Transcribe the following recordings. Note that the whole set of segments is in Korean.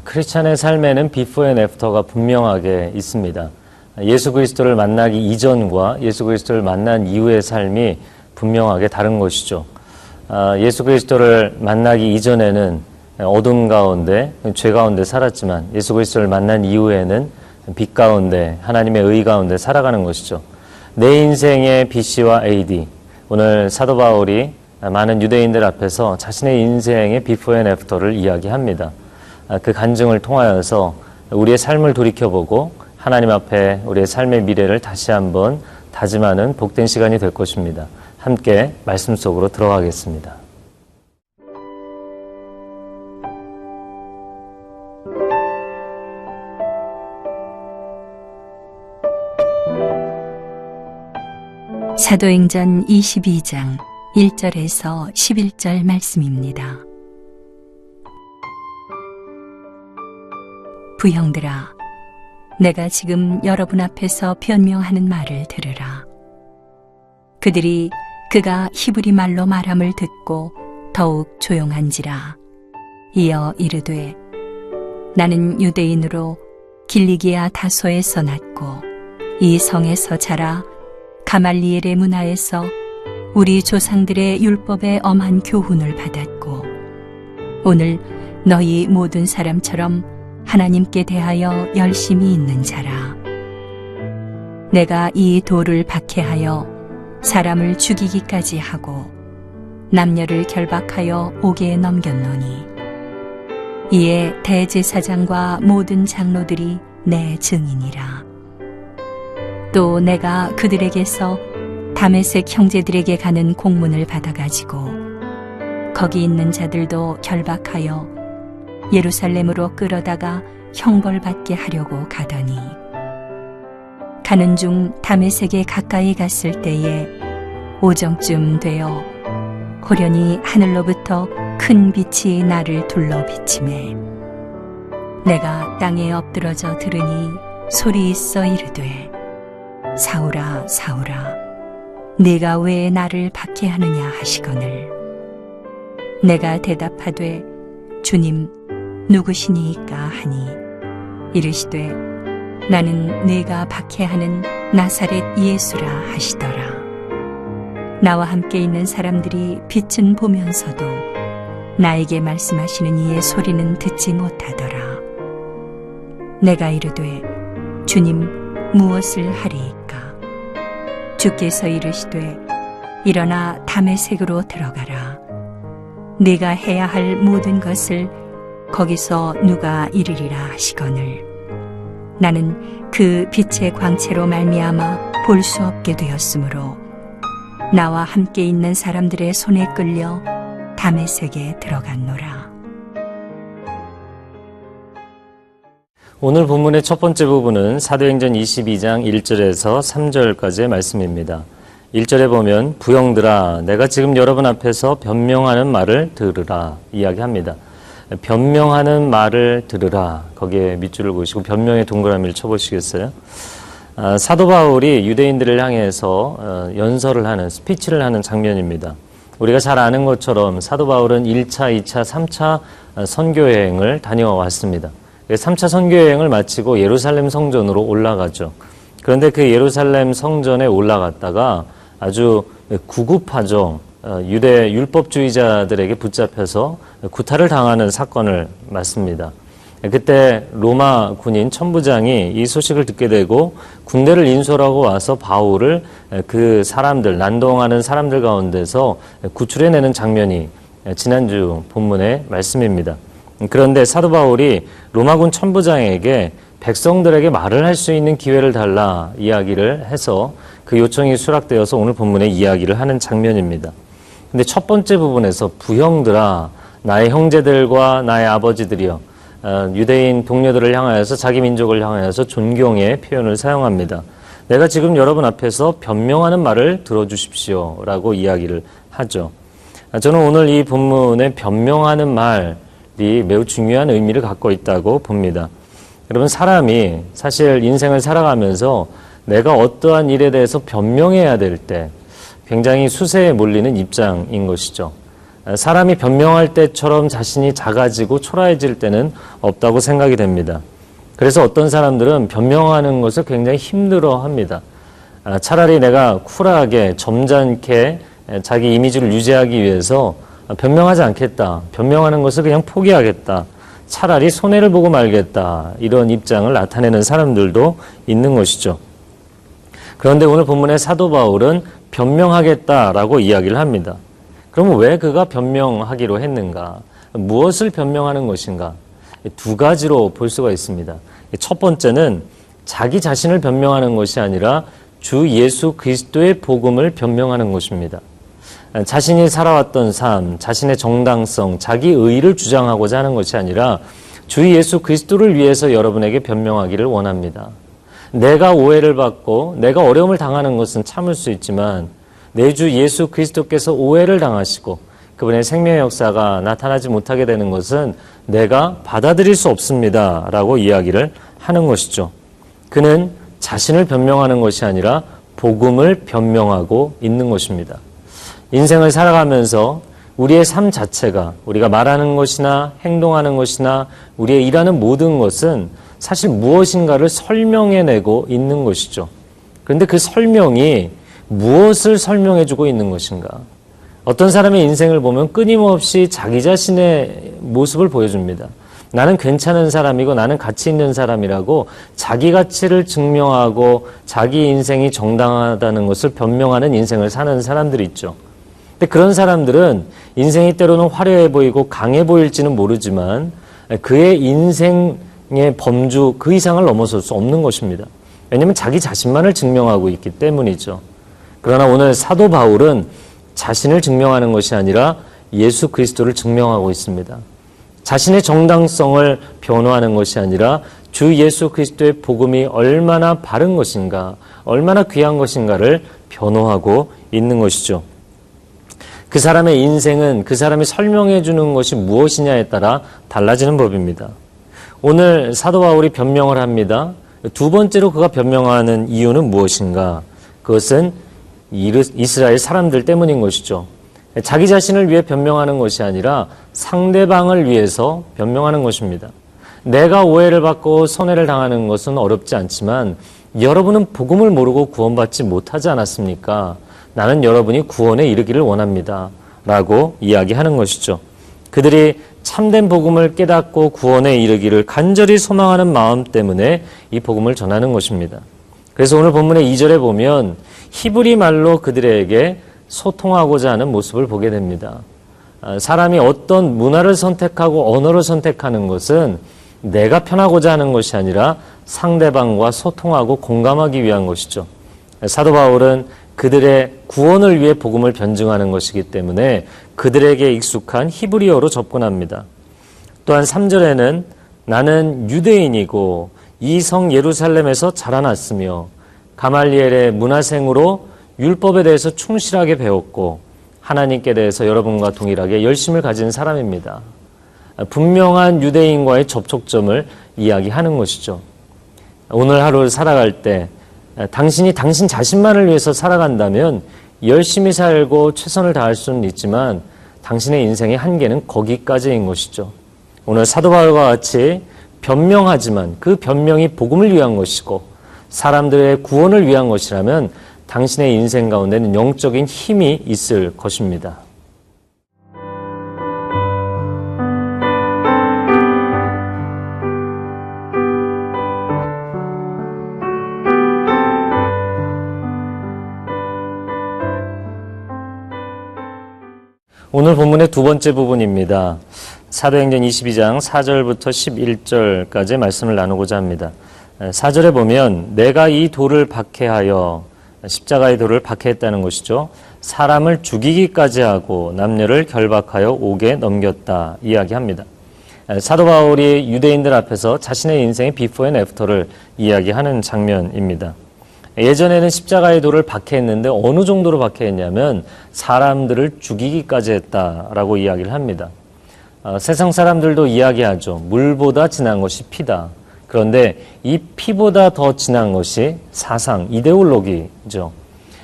크리스찬의 삶에는 비포 앤 애프터가 분명하게 있습니다. 예수 그리스도를 만나기 이전과 예수 그리스도를 만난 이후의 삶이 분명하게 다른 것이죠. 예수 그리스도를 만나기 이전에는 어둠 가운데, 죄 가운데 살았지만 예수 그리스도를 만난 이후에는 빛 가운데, 하나님의 의 가운데 살아가는 것이죠. 내 인생의 BC와 AD, 오늘 사도 바울이 많은 유대인들 앞에서 자신의 인생의 비포 앤 애프터를 이야기합니다. 그 간증을 통하여서 우리의 삶을 돌이켜보고 하나님 앞에 우리의 삶의 미래를 다시 한번 다짐하는 복된 시간이 될 것입니다. 함께 말씀 속으로 들어가겠습니다. 사도행전 22장 1절에서 11절 말씀입니다. 부형들아, 내가 지금 여러분 앞에서 변명하는 말을 들으라. 그들이 그가 히브리 말로 말함을 듣고 더욱 조용한지라. 이어 이르되, 나는 유대인으로 길리기아 다소에서 났고 이 성에서 자라 가말리엘의 문화에서 우리 조상들의 율법의 엄한 교훈을 받았고 오늘 너희 모든 사람처럼 하나님께 대하여 열심히 있는 자라. 내가 이 돌을 박해하여 사람을 죽이기까지 하고 남녀를 결박하여 옥에 넘겼노니 이에 대제사장과 모든 장로들이 내 증인이라. 또 내가 그들에게서 다메섹 형제들에게 가는 공문을 받아가지고 거기 있는 자들도 결박하여 예루살렘으로 끌어다가 형벌받게 하려고 가더니 가는 중 다메섹에 가까이 갔을 때에 오정쯤 되어 호련히 하늘로부터 큰 빛이 나를 둘러 비치매 내가 땅에 엎드러져 들으니 소리 있어 이르되, 사울아 사울아, 네가 왜 나를 박해하느냐 하시거늘. 내가 대답하되, 주님 누구시니까 하니 이르시되, 나는 네가 박해하는 나사렛 예수라 하시더라. 나와 함께 있는 사람들이 빛은 보면서도 나에게 말씀하시는 이의 소리는 듣지 못하더라. 내가 이르되, 주님 무엇을 하리이까? 주께서 이르시되, 일어나 다메섹으로 들어가라. 네가 해야 할 모든 것을 거기서 누가 이르리라 하시거늘. 나는 그 빛의 광채로 말미암아 볼 수 없게 되었으므로 나와 함께 있는 사람들의 손에 끌려 다메섹에 들어갔노라. 오늘 본문의 첫 번째 부분은 사도행전 22장 1절에서 3절까지의 말씀입니다. 1절에 보면, 부형들아, 내가 지금 여러분 앞에서 변명하는 말을 들으라 이야기합니다. 변명하는 말을 들으라, 거기에 밑줄을 그으시고 변명의 동그라미를 쳐보시겠어요? 사도 바울이 유대인들을 향해서 연설을 하는, 스피치를 하는 장면입니다. 우리가 잘 아는 것처럼 사도 바울은 1차, 2차, 3차 선교여행을 다녀왔습니다. 3차 선교여행을 마치고 예루살렘 성전으로 올라가죠. 그런데 그 예루살렘 성전에 올라갔다가 아주 구급하죠. 유대 율법주의자들에게 붙잡혀서 구타를 당하는 사건을 맞습니다. 그때 로마 군인 천부장이 이 소식을 듣게 되고 군대를 인솔하고 와서 바울을 그 사람들, 난동하는 사람들 가운데서 구출해내는 장면이 지난주 본문의 말씀입니다. 그런데 사도 바울이 로마군 천부장에게 백성들에게 말을 할 수 있는 기회를 달라 이야기를 해서 그 요청이 수락되어서 오늘 본문에 이야기를 하는 장면입니다. 근데 첫 번째 부분에서 부형들아, 나의 형제들과 나의 아버지들이여, 유대인 동료들을 향하여서, 자기 민족을 향하여서 존경의 표현을 사용합니다. 내가 지금 여러분 앞에서 변명하는 말을 들어주십시오 라고 이야기를 하죠. 저는 오늘 이 본문의 변명하는 말이 매우 중요한 의미를 갖고 있다고 봅니다. 여러분, 사람이 사실 인생을 살아가면서 내가 어떠한 일에 대해서 변명해야 될 때 굉장히 수세에 몰리는 입장인 것이죠. 사람이 변명할 때처럼 자신이 작아지고 초라해질 때는 없다고 생각이 됩니다. 그래서 어떤 사람들은 변명하는 것을 굉장히 힘들어합니다. 차라리 내가 쿨하게 점잖게 자기 이미지를 유지하기 위해서 변명하지 않겠다. 변명하는 것을 그냥 포기하겠다. 차라리 손해를 보고 말겠다. 이런 입장을 나타내는 사람들도 있는 것이죠. 그런데 오늘 본문의 사도 바울은 변명하겠다라고 이야기를 합니다. 그러면 왜 그가 변명하기로 했는가? 무엇을 변명하는 것인가? 두 가지로 볼 수가 있습니다. 첫 번째는 자기 자신을 변명하는 것이 아니라 주 예수 그리스도의 복음을 변명하는 것입니다. 자신이 살아왔던 삶, 자신의 정당성, 자기 의의를 주장하고자 하는 것이 아니라 주 예수 그리스도를 위해서 여러분에게 변명하기를 원합니다. 내가 오해를 받고 내가 어려움을 당하는 것은 참을 수 있지만 내 주 예수 그리스도께서 오해를 당하시고 그분의 생명의 역사가 나타나지 못하게 되는 것은 내가 받아들일 수 없습니다. 라고 이야기를 하는 것이죠. 그는 자신을 변명하는 것이 아니라 복음을 변명하고 있는 것입니다. 인생을 살아가면서 우리의 삶 자체가 우리가 말하는 것이나 행동하는 것이나 우리의 일하는 모든 것은 사실 무엇인가를 설명해내고 있는 것이죠. 그런데 그 설명이 무엇을 설명해주고 있는 것인가? 어떤 사람의 인생을 보면 끊임없이 자기 자신의 모습을 보여줍니다. 나는 괜찮은 사람이고 나는 가치 있는 사람이라고 자기 가치를 증명하고 자기 인생이 정당하다는 것을 변명하는 인생을 사는 사람들이 있죠. 근데 그런 사람들은 인생이 때로는 화려해 보이고 강해 보일지는 모르지만 그의 인생의 범주 그 이상을 넘어설 수 없는 것입니다. 왜냐하면 자기 자신만을 증명하고 있기 때문이죠. 그러나 오늘 사도 바울은 자신을 증명하는 것이 아니라 예수 그리스도를 증명하고 있습니다. 자신의 정당성을 변호하는 것이 아니라 주 예수 그리스도의 복음이 얼마나 바른 것인가, 얼마나 귀한 것인가를 변호하고 있는 것이죠. 그 사람의 인생은 그 사람이 설명해 주는 것이 무엇이냐에 따라 달라지는 법입니다. 오늘 사도 바울이 변명을 합니다. 두 번째로 그가 변명하는 이유는 무엇인가? 그것은 이스라엘 사람들 때문인 것이죠. 자기 자신을 위해 변명하는 것이 아니라 상대방을 위해서 변명하는 것입니다. 내가 오해를 받고 손해를 당하는 것은 어렵지 않지만 여러분은 복음을 모르고 구원받지 못하지 않았습니까? 나는 여러분이 구원에 이르기를 원합니다. 라고 이야기하는 것이죠. 그들이 참된 복음을 깨닫고 구원에 이르기를 간절히 소망하는 마음 때문에 이 복음을 전하는 것입니다. 그래서 오늘 본문의 2절에 보면 히브리 말로 그들에게 소통하고자 하는 모습을 보게 됩니다. 사람이 어떤 문화를 선택하고 언어를 선택하는 것은 내가 편하고자 하는 것이 아니라 상대방과 소통하고 공감하기 위한 것이죠. 사도 바울은 그들의 구원을 위해 복음을 변증하는 것이기 때문에 그들에게 익숙한 히브리어로 접근합니다. 또한 3절에는 나는 유대인이고 이 성 예루살렘에서 자라났으며 가말리엘의 문화생으로 율법에 대해서 충실하게 배웠고 하나님께 대해서 여러분과 동일하게 열심을 가진 사람입니다. 분명한 유대인과의 접촉점을 이야기하는 것이죠. 오늘 하루를 살아갈 때 당신이 당신 자신만을 위해서 살아간다면 열심히 살고 최선을 다할 수는 있지만 당신의 인생의 한계는 거기까지인 것이죠. 오늘 사도 바울과 같이 변명하지만 그 변명이 복음을 위한 것이고 사람들의 구원을 위한 것이라면 당신의 인생 가운데는 영적인 힘이 있을 것입니다. 오늘 본문의 두 번째 부분입니다. 사도행전 22장 4절부터 11절까지 말씀을 나누고자 합니다. 4절에 보면 내가 이 돌을 박해하여 십자가의 돌을 박해했다는 것이죠. 사람을 죽이기까지 하고 남녀를 결박하여 옥에 넘겼다 이야기합니다. 사도 바울이 유대인들 앞에서 자신의 인생의 비포 앤 애프터를 이야기하는 장면입니다. 예전에는 십자가의 돌을 박해했는데 어느 정도로 박해했냐면 사람들을 죽이기까지 했다라고 이야기를 합니다. 세상 사람들도 이야기하죠. 물보다 진한 것이 피다. 그런데 이 피보다 더 진한 것이 사상, 이데올로기죠.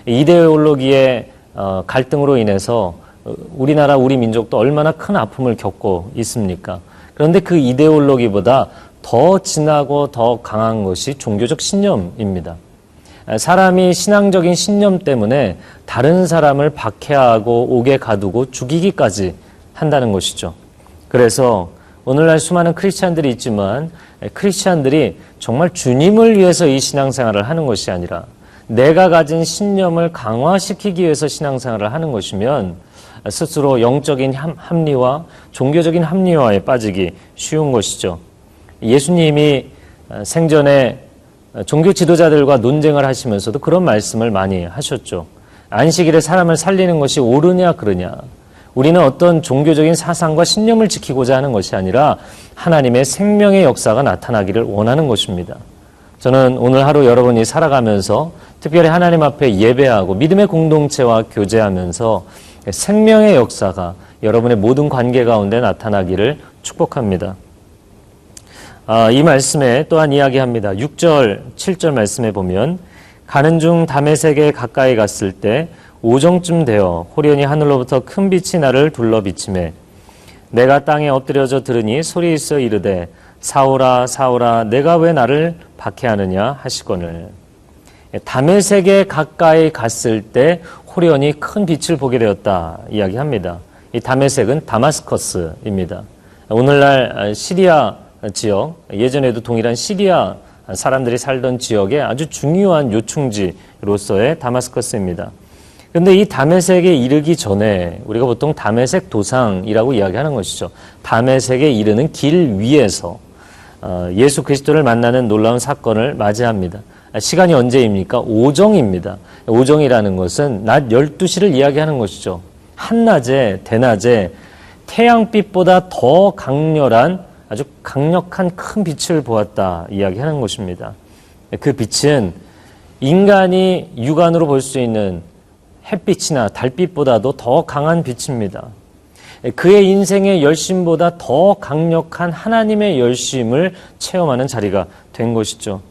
이데올로기의 갈등으로 인해서 우리나라, 우리 민족도 얼마나 큰 아픔을 겪고 있습니까? 그런데 그 이데올로기보다 더 진하고 더 강한 것이 종교적 신념입니다. 사람이 신앙적인 신념 때문에 다른 사람을 박해하고 옥에 가두고 죽이기까지 한다는 것이죠. 그래서 오늘날 수많은 크리스찬들이 있지만 크리스찬들이 정말 주님을 위해서 이 신앙생활을 하는 것이 아니라 내가 가진 신념을 강화시키기 위해서 신앙생활을 하는 것이면 스스로 영적인 합리화, 종교적인 합리화에 빠지기 쉬운 것이죠. 예수님이 생전에 종교 지도자들과 논쟁을 하시면서도 그런 말씀을 많이 하셨죠. 안식일에 사람을 살리는 것이 옳으냐 그르냐. 우리는 어떤 종교적인 사상과 신념을 지키고자 하는 것이 아니라 하나님의 생명의 역사가 나타나기를 원하는 것입니다. 저는 오늘 하루 여러분이 살아가면서 특별히 하나님 앞에 예배하고 믿음의 공동체와 교제하면서 생명의 역사가 여러분의 모든 관계 가운데 나타나기를 축복합니다. 이 말씀에 또한 이야기합니다. 6절, 7절 말씀에 보면 가는 중 다메섹에 가까이 갔을 때 오정쯤 되어 호련히 하늘로부터 큰 빛이 나를 둘러 비치매 내가 땅에 엎드려져 들으니 소리 있어 이르되 사울아 사울아 내가 왜 나를 박해하느냐 하시거늘. 다메섹에 가까이 갔을 때 호련히 큰 빛을 보게 되었다 이야기합니다. 이 다메섹은 다마스커스입니다. 오늘날 시리아 지역, 예전에도 동일한 시리아 사람들이 살던 지역의 아주 중요한 요충지로서의 다마스커스입니다. 그런데 이 다메섹에 이르기 전에 우리가 보통 다메섹 도상이라고 이야기하는 것이죠. 다메섹에 이르는 길 위에서 예수 그리스도를 만나는 놀라운 사건을 맞이합니다. 시간이 언제입니까? 오정입니다. 오정이라는 것은 낮 12시를 이야기하는 것이죠. 한낮에, 대낮에 태양빛보다 더 강렬한 아주 강력한 큰 빛을 보았다 이야기하는 것입니다. 그 빛은 인간이 육안으로 볼 수 있는 햇빛이나 달빛보다도 더 강한 빛입니다. 그의 인생의 열심보다 더 강력한 하나님의 열심을 체험하는 자리가 된 것이죠.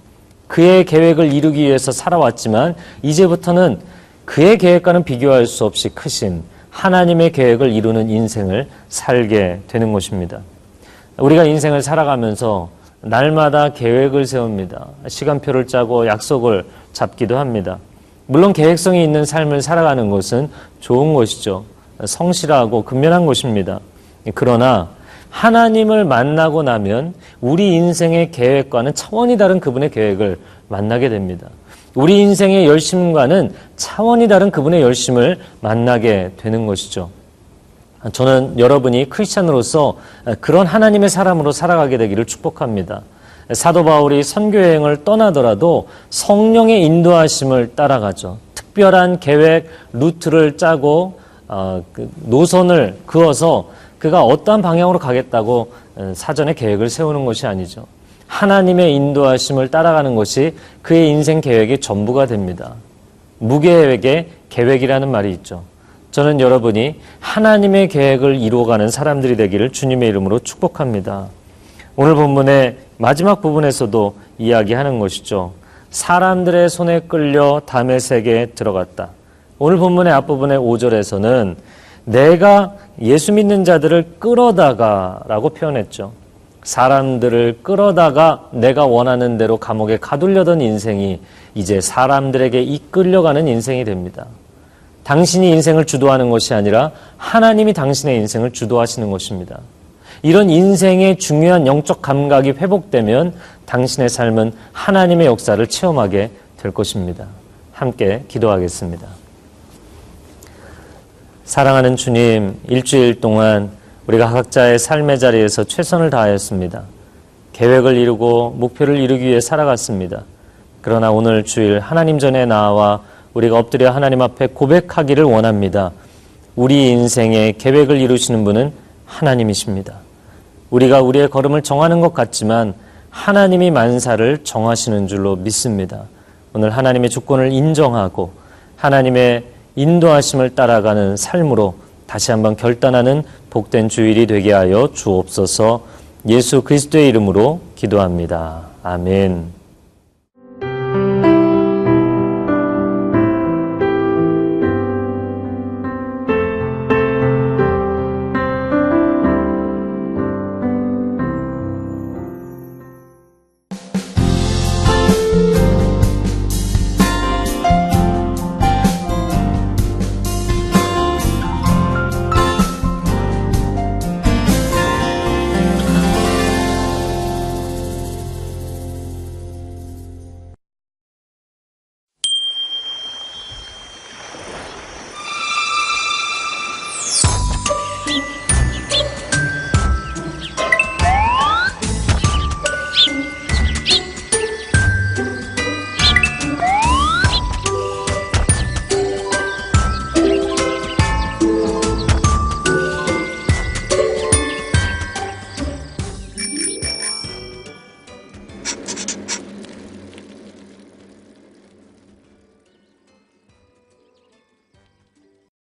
그의 계획을 이루기 위해서 살아왔지만 이제부터는 그의 계획과는 비교할 수 없이 크신 하나님의 계획을 이루는 인생을 살게 되는 것입니다. 우리가 인생을 살아가면서 날마다 계획을 세웁니다. 시간표를 짜고 약속을 잡기도 합니다. 물론 계획성이 있는 삶을 살아가는 것은 좋은 것이죠. 성실하고 근면한 것입니다. 그러나 하나님을 만나고 나면 우리 인생의 계획과는 차원이 다른 그분의 계획을 만나게 됩니다. 우리 인생의 열심과는 차원이 다른 그분의 열심을 만나게 되는 것이죠. 저는 여러분이 크리스찬으로서 그런 하나님의 사람으로 살아가게 되기를 축복합니다. 사도 바울이 선교여행을 떠나더라도 성령의 인도하심을 따라가죠. 특별한 계획, 루트를 짜고 노선을 그어서 그가 어떠한 방향으로 가겠다고 사전에 계획을 세우는 것이 아니죠. 하나님의 인도하심을 따라가는 것이 그의 인생 계획의 전부가 됩니다. 무계획의 계획이라는 말이 있죠. 저는 여러분이 하나님의 계획을 이루어가는 사람들이 되기를 주님의 이름으로 축복합니다. 오늘 본문의 마지막 부분에서도 이야기하는 것이죠. 사람들의 손에 끌려 다메섹에 들어갔다. 오늘 본문의 앞부분의 5절에서는 내가 예수 믿는 자들을 끌어다가라고 표현했죠. 사람들을 끌어다가 내가 원하는 대로 감옥에 가두려던 인생이 이제 사람들에게 이끌려가는 인생이 됩니다. 당신이 인생을 주도하는 것이 아니라 하나님이 당신의 인생을 주도하시는 것입니다. 이런 인생의 중요한 영적 감각이 회복되면 당신의 삶은 하나님의 역사를 체험하게 될 것입니다. 함께 기도하겠습니다. 사랑하는 주님, 일주일 동안 우리가 각자의 삶의 자리에서 최선을 다하였습니다. 계획을 이루고 목표를 이루기 위해 살아갔습니다. 그러나 오늘 주일 하나님 전에 나와 우리가 엎드려 하나님 앞에 고백하기를 원합니다. 우리 인생의 계획을 이루시는 분은 하나님이십니다. 우리가 우리의 걸음을 정하는 것 같지만 하나님이 만사를 정하시는 줄로 믿습니다. 오늘 하나님의 주권을 인정하고 하나님의 인도하심을 따라가는 삶으로 다시 한번 결단하는 복된 주일이 되게 하여 주옵소서. 예수 그리스도의 이름으로 기도합니다. 아멘.